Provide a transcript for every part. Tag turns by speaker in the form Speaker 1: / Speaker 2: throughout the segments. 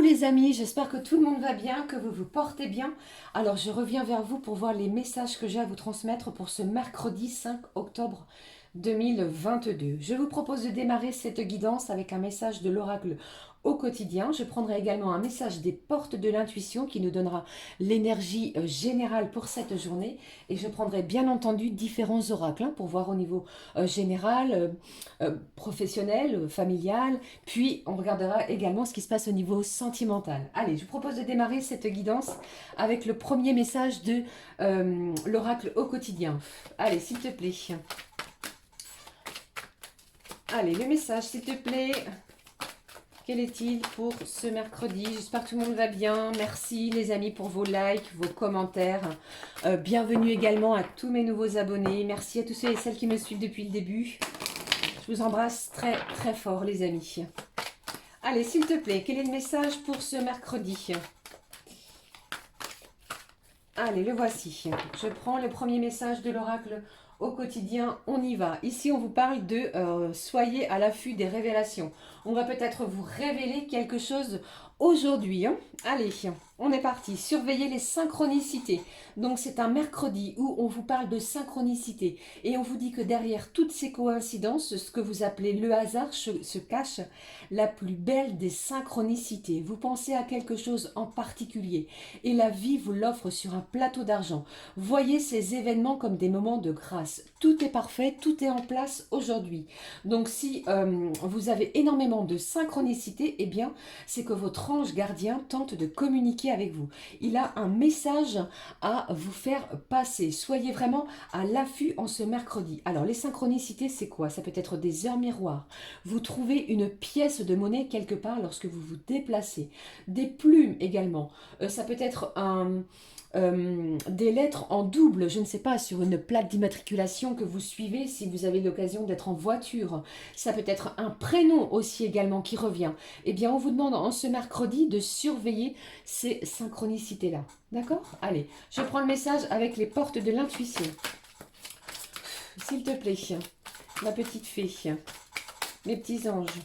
Speaker 1: les amis, j'espère que tout le monde va bien, que vous vous portez bien. Alors je reviens vers vous pour voir les messages que j'ai à vous transmettre pour ce mercredi 5 octobre 2022. Je vous propose de démarrer cette guidance avec un message de l'oracle au quotidien. Je prendrai également un message des portes de l'intuition qui nous donnera l'énergie générale pour cette journée. Et je prendrai bien entendu différents oracles pour voir au niveau général, professionnel, familial. Puis on regardera également ce qui se passe au niveau sentimental. Allez, je vous propose de démarrer cette guidance avec le premier message de l'oracle au quotidien. Allez, s'il te plaît. Allez, le message, s'il te plaît. Quel est-il pour ce mercredi? J'espère que tout le monde va bien. Merci les amis pour vos likes, vos commentaires. Bienvenue également à tous mes nouveaux abonnés. Merci à tous ceux et celles qui me suivent depuis le début. Je vous embrasse très très fort les amis. Allez, s'il te plaît, quel est le message pour ce mercredi? Allez, le voici. Je prends le premier message de l'oracle au quotidien, on y va. Ici, on vous parle de soyez à l'affût des révélations. On va peut-être vous révéler quelque chose aujourd'hui. Allez, on est parti. Surveillez les synchronicités. Donc, c'est un mercredi où on vous parle de synchronicité. Et on vous dit que derrière toutes ces coïncidences, ce que vous appelez le hasard, se cache la plus belle des synchronicités. Vous pensez à quelque chose en particulier et la vie vous l'offre sur un plateau d'argent. Voyez ces événements comme des moments de grâce. Tout est parfait, tout est en place aujourd'hui. Donc si vous avez énormément de synchronicité, eh bien c'est que votre ange gardien tente de communiquer avec vous. Il a un message à vous faire passer. Soyez vraiment à l'affût en ce mercredi. Alors les synchronicités, c'est quoi? Ça peut être des heures miroirs. Vous trouvez une pièce de monnaie quelque part lorsque vous vous déplacez. Des plumes également. Ça peut être des lettres en double, je ne sais pas, sur une plaque d'immatriculation que vous suivez si vous avez l'occasion d'être en voiture. Ça peut être un prénom aussi également qui revient. Eh bien, on vous demande en ce mercredi de surveiller ces synchronicités-là. D'accord? Allez, je prends le message avec les portes de l'intuition. S'il te plaît, ma petite fée, mes petits anges,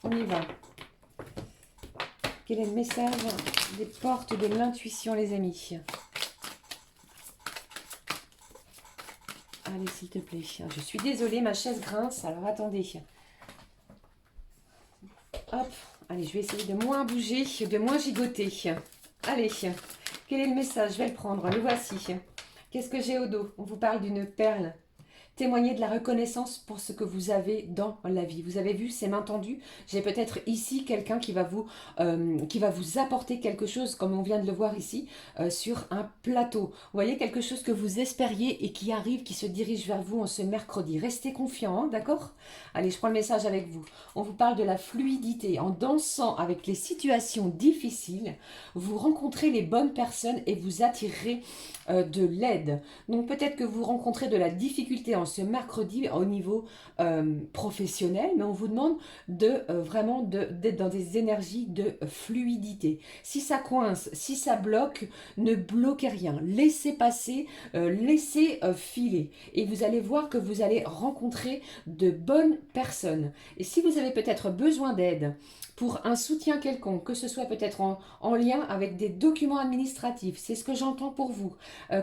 Speaker 1: on y va. Quel est le message des portes de l'intuition, les amis? Allez, s'il te plaît. Je suis désolée, ma chaise grince. Alors, attendez. Hop. Allez, je vais essayer de moins bouger, de moins gigoter. Allez. Quel est le message? Je vais le prendre. Le voici. Qu'est-ce que j'ai au dos? On vous parle d'une perle. Témoignez de la reconnaissance pour ce que vous avez dans la vie. Vous avez vu, ces mains tendues. J'ai peut-être ici quelqu'un qui va vous apporter quelque chose, comme on vient de le voir ici, sur un plateau. Vous voyez, quelque chose que vous espériez et qui arrive, qui se dirige vers vous en ce mercredi. Restez confiants, hein, d'accord? Allez, je prends le message avec vous. On vous parle de la fluidité. En dansant avec les situations difficiles, vous rencontrez les bonnes personnes et vous attirerez de l'aide. Donc peut-être que vous rencontrez de la difficulté en ce mercredi au niveau professionnel, mais on vous demande de vraiment d'être dans des énergies de fluidité. Si ça coince, si ça bloque, ne bloquez rien. Laissez passer, laissez filer. Et vous allez voir que vous allez rencontrer de bonnes personnes. Et si vous avez peut-être besoin d'aide pour un soutien quelconque, que ce soit peut-être en lien avec des documents administratifs, c'est ce que j'entends pour vous,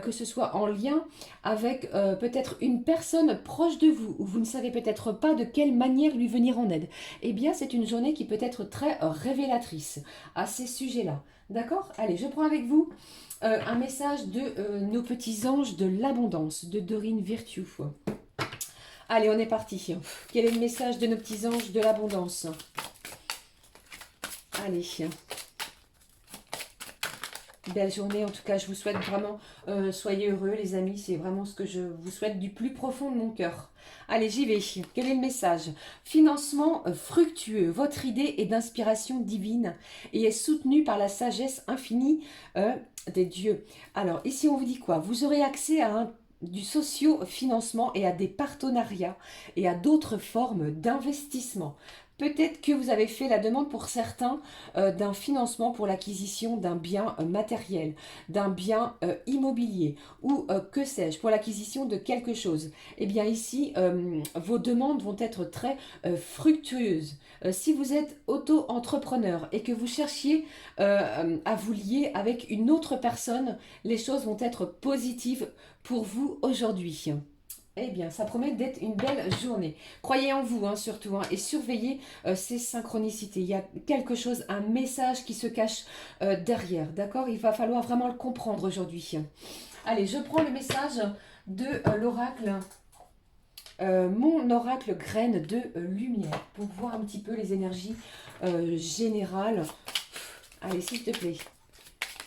Speaker 1: que ce soit en lien avec peut-être une personne proche de vous, où vous ne savez peut-être pas de quelle manière lui venir en aide, eh bien c'est une journée qui peut être très révélatrice à ces sujets-là. D'accord? Allez, je prends avec vous un message de nos petits anges de l'abondance, de Dorine Virtue. Allez, on est parti. Quel est le message de nos petits anges de l'abondance? Allez. Belle journée, en tout cas, je vous souhaite vraiment, soyez heureux les amis, c'est vraiment ce que je vous souhaite du plus profond de mon cœur. Allez, j'y vais. Quel est le message? Financement fructueux. Votre idée est d'inspiration divine et est soutenue par la sagesse infinie des dieux. Alors, ici, on vous dit quoi? Vous aurez accès à du socio-financement et à des partenariats et à d'autres formes d'investissement. Peut-être que vous avez fait la demande pour certains d'un financement pour l'acquisition d'un bien matériel, d'un bien immobilier ou que sais-je, pour l'acquisition de quelque chose. Eh bien ici, vos demandes vont être très fructueuses. Si vous êtes auto-entrepreneur et que vous cherchiez à vous lier avec une autre personne, les choses vont être positives pour vous aujourd'hui. Eh bien, ça promet d'être une belle journée. Croyez en vous, hein, surtout, hein, et surveillez ces synchronicités. Il y a quelque chose, un message qui se cache derrière, d'accord? Il va falloir vraiment le comprendre aujourd'hui. Allez, je prends le message de l'oracle, mon oracle graine de lumière, pour voir un petit peu les énergies générales. Allez, s'il te plaît.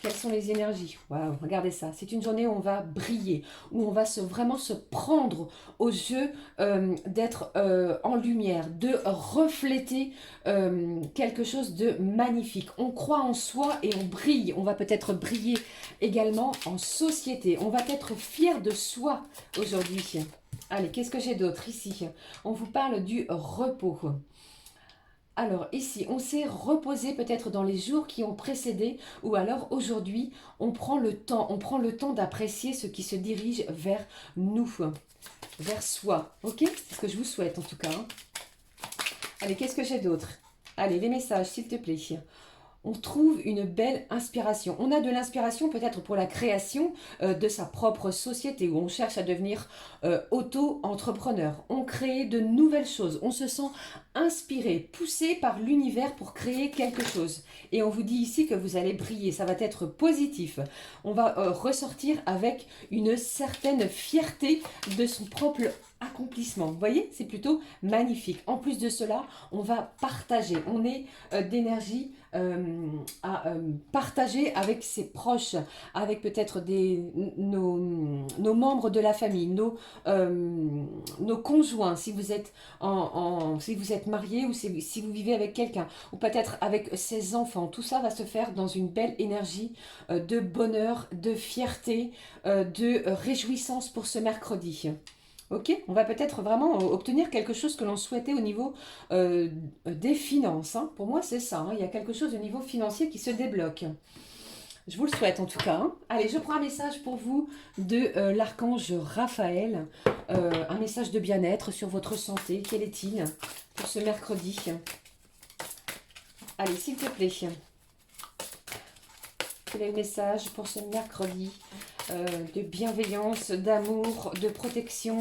Speaker 1: Quelles sont les énergies? Waouh, regardez ça. C'est une journée où on va briller, où on va vraiment se prendre au jeu d'être en lumière, de refléter quelque chose de magnifique. On croit en soi et on brille. On va peut-être briller également en société. On va être fier de soi aujourd'hui. Allez, qu'est-ce que j'ai d'autre ici? On vous parle du repos. Alors ici, on s'est reposé peut-être dans les jours qui ont précédé ou alors aujourd'hui, on prend le temps d'apprécier ce qui se dirige vers nous, vers soi. Ok? C'est ce que je vous souhaite en tout cas. Hein. Allez, qu'est-ce que j'ai d'autre? Allez, les messages, s'il te plaît. On trouve une belle inspiration. On a de l'inspiration peut-être pour la création de sa propre société où on cherche à devenir auto-entrepreneur. On crée de nouvelles choses. On se sent inspiré, poussé par l'univers pour créer quelque chose. Et on vous dit ici que vous allez briller. Ça va être positif. On va ressortir avec une certaine fierté de son propre accomplissement. Vous voyez, c'est plutôt magnifique. En plus de cela, on va partager. On est d'énergie à partager avec ses proches, avec peut-être nos membres de la famille, nos conjoints, si vous êtes, si vous êtes marié ou si vous vivez avec quelqu'un, ou peut-être avec ses enfants. Tout ça va se faire dans une belle énergie de bonheur, de fierté, de réjouissance pour ce mercredi. Ok, on va peut-être vraiment obtenir quelque chose que l'on souhaitait au niveau des finances. Hein. Pour moi, c'est ça. Hein. Il y a quelque chose au niveau financier qui se débloque. Je vous le souhaite en tout cas. Hein. Allez, je prends un message pour vous de l'archange Raphaël. Un message de bien-être sur votre santé. Quel est-il pour ce mercredi? Allez, s'il te plaît. Quel est le message pour ce mercredi de bienveillance, d'amour, de protection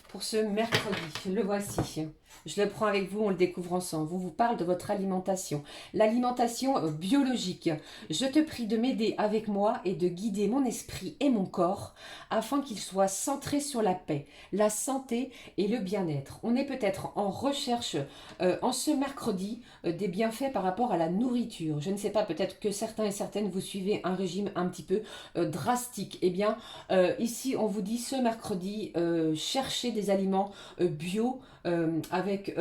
Speaker 1: pour ce mercredi? Le voici. Je le prends avec vous, on le découvre ensemble. Vous parle de votre alimentation. L'alimentation biologique. Je te prie de m'aider avec moi et de guider mon esprit et mon corps afin qu'ils soient centrés sur la paix, la santé et le bien-être. On est peut-être en recherche en ce mercredi des bienfaits par rapport à la nourriture. Je ne sais pas, peut-être que certains et certaines vous suivez un régime un petit peu drastique. Eh bien, ici, on vous dit ce mercredi, cherchez des aliments bio, avec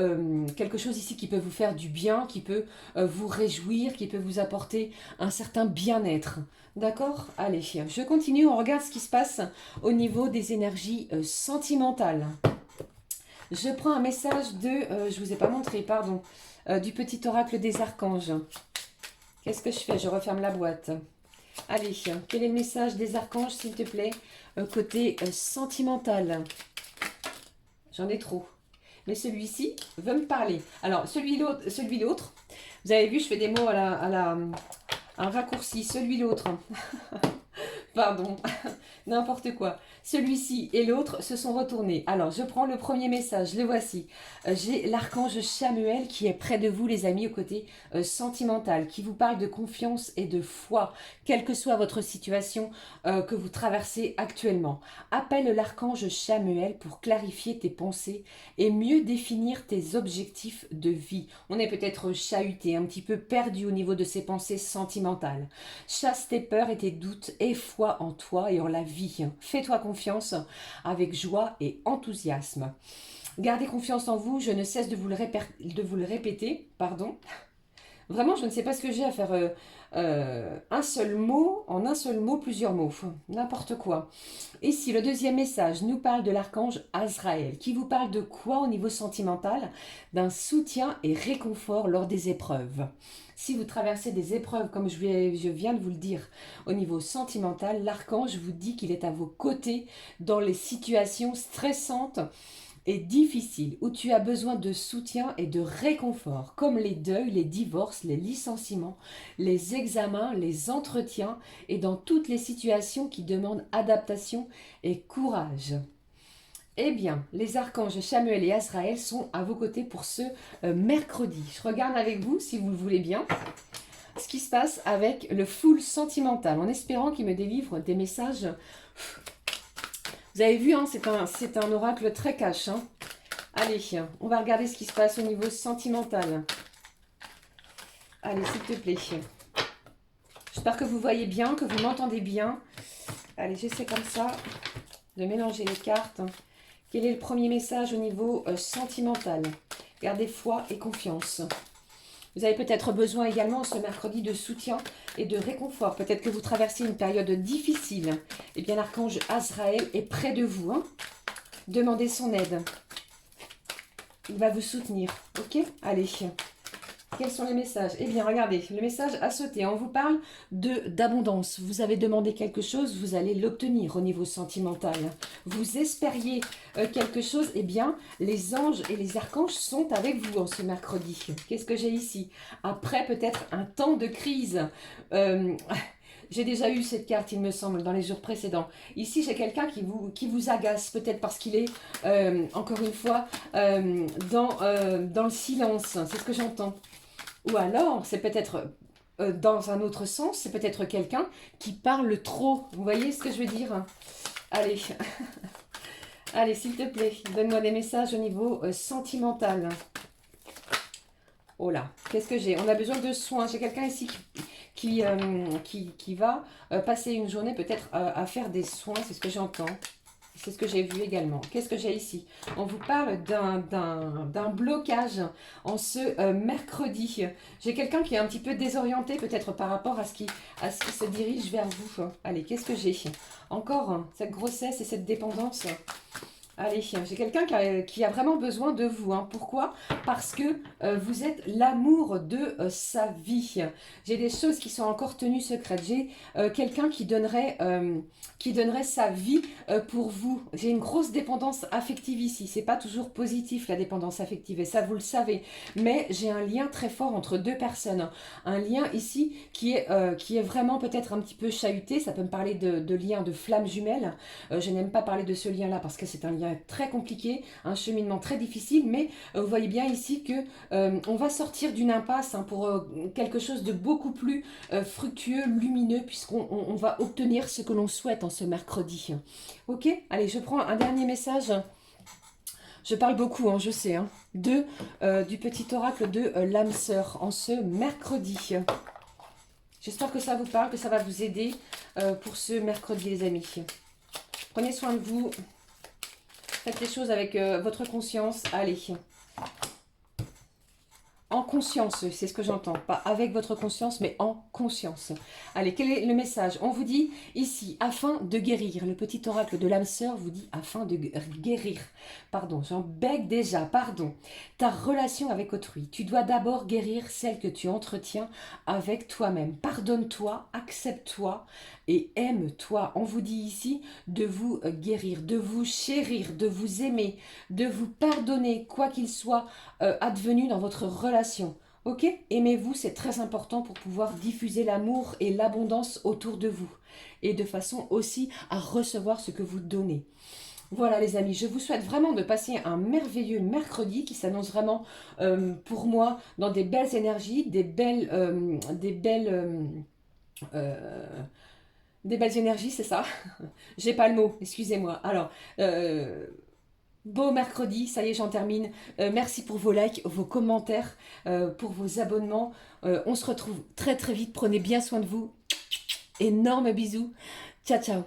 Speaker 1: quelque chose ici qui peut vous faire du bien, qui peut vous réjouir, qui peut vous apporter un certain bien-être. D'accord? Allez, je continue, on regarde ce qui se passe au niveau des énergies sentimentales. Je prends un message de, je ne vous ai pas montré, pardon, du petit oracle des archanges. Qu'est-ce que je fais? Je referme la boîte. Allez, quel est le message des archanges, s'il te plaît, côté sentimental? J'en ai trop. Mais celui-ci veut me parler. Alors, celui-l'autre, vous avez vu, je fais des mots un raccourci, celui-l'autre. Pardon, n'importe quoi. Celui-ci et l'autre se sont retournés. Alors, je prends le premier message, le voici. J'ai l'archange Chamuel qui est près de vous, les amis, au côté sentimental, qui vous parle de confiance et de foi, quelle que soit votre situation que vous traversez actuellement. Appelle l'archange Chamuel pour clarifier tes pensées et mieux définir tes objectifs de vie. On est peut-être chahuté, un petit peu perdu au niveau de ses pensées sentimentales. Chasse tes peurs et tes doutes et foi en toi et en la vie. Fais-toi confiance avec joie et enthousiasme. Gardez confiance en vous, je ne cesse de vous le répéter, pardon. Vraiment, je ne sais pas ce que j'ai à faire un seul mot, en un seul mot, plusieurs mots. N'importe quoi. Ici, le deuxième message nous parle de l'archange Azraël, qui vous parle de quoi au niveau sentimental? D'un soutien et réconfort lors des épreuves. Si vous traversez des épreuves, comme je viens de vous le dire, au niveau sentimental, l'archange vous dit qu'il est à vos côtés dans les situations stressantes et difficile, où tu as besoin de soutien et de réconfort, comme les deuils, les divorces, les licenciements, les examens, les entretiens, et dans toutes les situations qui demandent adaptation et courage. Eh bien, les archanges Chamuel et Azraël sont à vos côtés pour ce mercredi. Je regarde avec vous, si vous le voulez bien, ce qui se passe avec le full sentimental, en espérant qu'il me délivre des messages. Vous avez vu, hein, c'est un oracle très cash. Hein. Allez, on va regarder ce qui se passe au niveau sentimental. Allez, s'il te plaît. J'espère que vous voyez bien, que vous m'entendez bien. Allez, j'essaie comme ça de mélanger les cartes. Quel est le premier message au niveau sentimental? Gardez foi et confiance. Vous avez peut-être besoin également ce mercredi de soutien et de réconfort. Peut-être que vous traversez une période difficile. Eh bien, l'archange Azraël est près de vous. Hein. Demandez son aide. Il va vous soutenir. Ok? Allez. Quels sont les messages? Eh bien, regardez, le message a sauté. On vous parle d'abondance. Vous avez demandé quelque chose, vous allez l'obtenir au niveau sentimental. Vous espériez quelque chose, eh bien, les anges et les archanges sont avec vous en ce mercredi. Qu'est-ce que j'ai ici? Après peut-être un temps de crise. J'ai déjà eu cette carte, il me semble, dans les jours précédents. Ici, j'ai quelqu'un qui vous agace, peut-être parce qu'il est, encore une fois, dans le silence. C'est ce que j'entends. Ou alors, c'est peut-être, dans un autre sens, c'est peut-être quelqu'un qui parle trop. Vous voyez ce que je veux dire? Allez, allez, s'il te plaît, donne-moi des messages au niveau sentimental. Oh là, qu'est-ce que j'ai? On a besoin de soins. J'ai quelqu'un ici qui va passer une journée peut-être à faire des soins, c'est ce que j'entends. C'est ce que j'ai vu également. Qu'est-ce que j'ai ici? On vous parle d'un blocage en ce mercredi. J'ai quelqu'un qui est un petit peu désorienté peut-être par rapport à ce qui se dirige vers vous. Allez, qu'est-ce que j'ai? Encore cette grossesse et cette dépendance. Allez, j'ai quelqu'un qui a vraiment besoin de vous. Hein. Pourquoi? Parce que vous êtes l'amour de sa vie. J'ai des choses qui sont encore tenues secrètes. J'ai quelqu'un qui donnerait sa vie pour vous. J'ai une grosse dépendance affective ici. C'est pas toujours positif la dépendance affective et ça vous le savez. Mais j'ai un lien très fort entre deux personnes. Un lien ici qui est vraiment peut-être un petit peu chahuté. Ça peut me parler de lien de flammes jumelles. Je n'aime pas parler de ce lien-là parce que c'est un lien très compliqué, un cheminement très difficile, mais vous voyez bien ici que on va sortir d'une impasse hein, pour quelque chose de beaucoup plus fructueux, lumineux, puisqu'on va obtenir ce que l'on souhaite en ce mercredi. Ok? Allez, je prends un dernier message. Je parle beaucoup, hein, je sais, hein, du petit oracle de l'âme sœur en ce mercredi. J'espère que ça vous parle, que ça va vous aider pour ce mercredi, les amis. Prenez soin de vous. Faites les choses avec votre conscience. Allez. En conscience, c'est ce que j'entends. Pas avec votre conscience, mais en conscience. Allez, quel est le message? On vous dit ici, afin de guérir. Le petit oracle de l'âme sœur vous dit afin de guérir. Pardon, j'en bègue déjà, pardon. Ta relation avec autrui. Tu dois d'abord guérir celle que tu entretiens avec toi-même. Pardonne-toi, accepte-toi et aime-toi. On vous dit ici de vous guérir, de vous chérir, de vous aimer, de vous pardonner, quoi qu'il soit advenu dans votre relation. Ok? Aimez-vous, c'est très important pour pouvoir diffuser l'amour et l'abondance autour de vous. Et de façon aussi à recevoir ce que vous donnez. Voilà les amis, je vous souhaite vraiment de passer un merveilleux mercredi qui s'annonce vraiment pour moi dans des belles énergies, des belles énergies, c'est ça. J'ai pas le mot, excusez-moi. Alors, beau mercredi, ça y est, j'en termine. Merci pour vos likes, vos commentaires, pour vos abonnements. On se retrouve très très vite. Prenez bien soin de vous. Énorme bisous. Ciao, ciao.